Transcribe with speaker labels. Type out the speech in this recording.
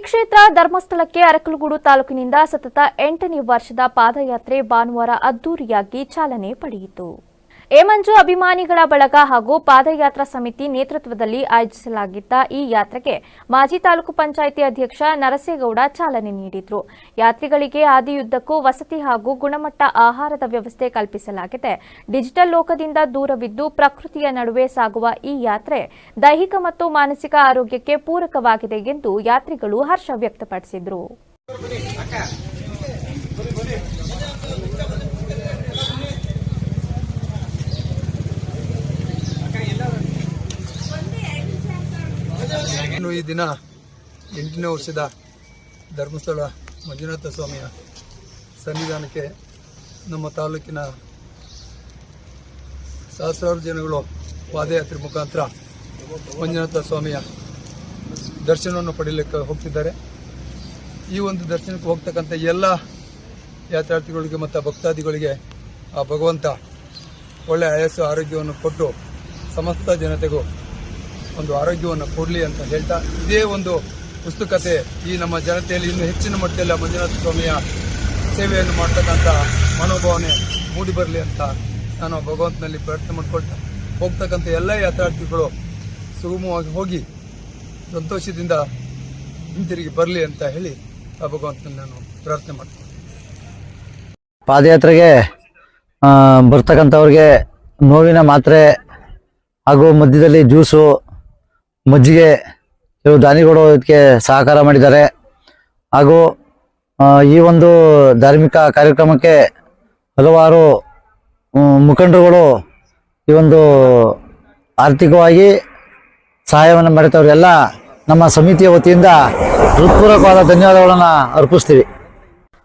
Speaker 1: ಕ್ಷೇತ್ರ ಧರ್ಮಸ್ಥಳಕ್ಕೆ ಅರಕಲಗೂಡು ತಾಲೂಕಿನಿಂದ ಸತತ 8ನೇ ವರ್ಷದ ಪಾದಯಾತ್ರೆ ಭಾನುವಾರ ಅದ್ದೂರಿಯಾಗಿ ಚಾಲನೆ ಪಡೆಯಿತು. ಮಂಜು ಅಭಿಮಾನಿಗಳ ಬಳಗ ಹಾಗೂ ಪಾದಯಾತ್ರಾ ಸಮಿತಿ ನೇತೃತ್ವದಲ್ಲಿ ಆಯೋಜಿಸಲಾಗಿದ್ದ ಈ ಯಾತ್ರೆಗೆ ಮಾಜಿ ತಾಲೂಕು ಪಂಚಾಯಿತಿ ಅಧ್ಯಕ್ಷ ನರಸೇಗೌಡ ಚಾಲನೆ ನೀಡಿದರು. ಯಾತ್ರಿಗಳಿಗೆ ಹಾದಿಯುದ್ದಕ್ಕೂ ವಸತಿ ಹಾಗೂ ಗುಣಮಟ್ಟ ಆಹಾರದ ವ್ಯವಸ್ಥೆ ಕಲ್ಪಿಸಲಾಗಿದೆ. ಡಿಜಿಟಲ್ ಲೋಕದಿಂದ ದೂರವಿದ್ದು ಪ್ರಕೃತಿಯ ನಡುವೆ ಸಾಗುವ ಈ ಯಾತ್ರೆ ದೈಹಿಕ ಮತ್ತು ಮಾನಸಿಕ ಆರೋಗ್ಯಕ್ಕೆ ಪೂರಕವಾಗಿದೆ ಎಂದು ಯಾತ್ರಿಗಳು ಹರ್ಷ ವ್ಯಕ್ತಪಡಿಸಿದರು.
Speaker 2: ಈ ದಿನ 8ನೇ ವರ್ಷದ ಧರ್ಮಸ್ಥಳ ಮಂಜುನಾಥ ಸ್ವಾಮಿಯ ಸನ್ನಿಧಾನಕ್ಕೆ ನಮ್ಮ ತಾಲೂಕಿನ ಸಹಸ್ರಾರು ಜನಗಳು ಪಾದಯಾತ್ರೆ ಮುಖಾಂತರ ಮಂಜುನಾಥ ಸ್ವಾಮಿಯ ದರ್ಶನವನ್ನು ಪಡೆಯಲಿಕ್ಕೆ ಹೋಗ್ತಿದ್ದಾರೆ. ಈ ಒಂದು ದರ್ಶನಕ್ಕೆ ಹೋಗ್ತಕ್ಕಂಥ ಎಲ್ಲ ಯಾತ್ರಾರ್ಥಿಗಳಿಗೆ ಮತ್ತು ಭಕ್ತಾದಿಗಳಿಗೆ ಆ ಭಗವಂತ ಒಳ್ಳೆಯ ಆಯಸ್ಸು ಆರೋಗ್ಯವನ್ನು ಕೊಟ್ಟು ಸಮಸ್ತ ಜನತೆಗೂ ಒಂದು ಆರೋಗ್ಯವನ್ನು ಕೊಡಲಿ ಅಂತ ಹೇಳ್ತಾ, ಇದೇ ಒಂದು ಉತ್ಸುಕತೆ ಈ ನಮ್ಮ ಜನತೆಯಲ್ಲಿ ಇನ್ನೂ ಹೆಚ್ಚಿನ ಮಟ್ಟದಲ್ಲಿ ಮಂಜುನಾಥ ಸ್ವಾಮಿಯ ಸೇವೆಯನ್ನು ಮಾಡ್ತಕ್ಕಂಥ ಮನೋಭಾವನೆ ಮೂಡಿಬರಲಿ ಅಂತ ನಾನು ಭಗವಂತನಲ್ಲಿ ಪ್ರಾರ್ಥನೆ ಮಾಡ್ಕೊಳ್ತಾ, ಹೋಗ್ತಕ್ಕಂಥ ಎಲ್ಲ ಯಾತ್ರಾರ್ಥಿಗಳು ಸುಗಮವಾಗಿ ಹೋಗಿ ಸಂತೋಷದಿಂದ ಹಿಂತಿರುಗಿ ಬರಲಿ ಅಂತ ಹೇಳಿ ಆ ಭಗವಂತನ ನಾನು ಪ್ರಾರ್ಥನೆ ಮಾಡ್ತೀನಿ.
Speaker 3: ಪಾದಯಾತ್ರೆಗೆ ಬರ್ತಕ್ಕಂಥವ್ರಿಗೆ ನೋವಿನ ಮಾತ್ರೆ ಹಾಗೂ ಮಧ್ಯದಲ್ಲಿ ಜ್ಯೂಸು, ಮಜ್ಜಿಗೆ ಕೆಲವು ದಾನಿಗಳು ಇದಕ್ಕೆ ಸಹಕಾರ ಮಾಡಿದ್ದಾರೆ. ಹಾಗೂ ಈ ಒಂದು ಧಾರ್ಮಿಕ ಕಾರ್ಯಕ್ರಮಕ್ಕೆ ಹಲವಾರು ಮುಖಂಡರುಗಳು ಈ ಒಂದು ಆರ್ಥಿಕವಾಗಿ ಸಹಾಯವನ್ನು ಮಾಡಿದವರೆಲ್ಲ ನಮ್ಮ ಸಮಿತಿಯ ವತಿಯಿಂದ ಹೃತ್ಪೂರ್ವಕವಾದ ಧನ್ಯವಾದಗಳನ್ನು ಅರ್ಪಿಸ್ತೀವಿ.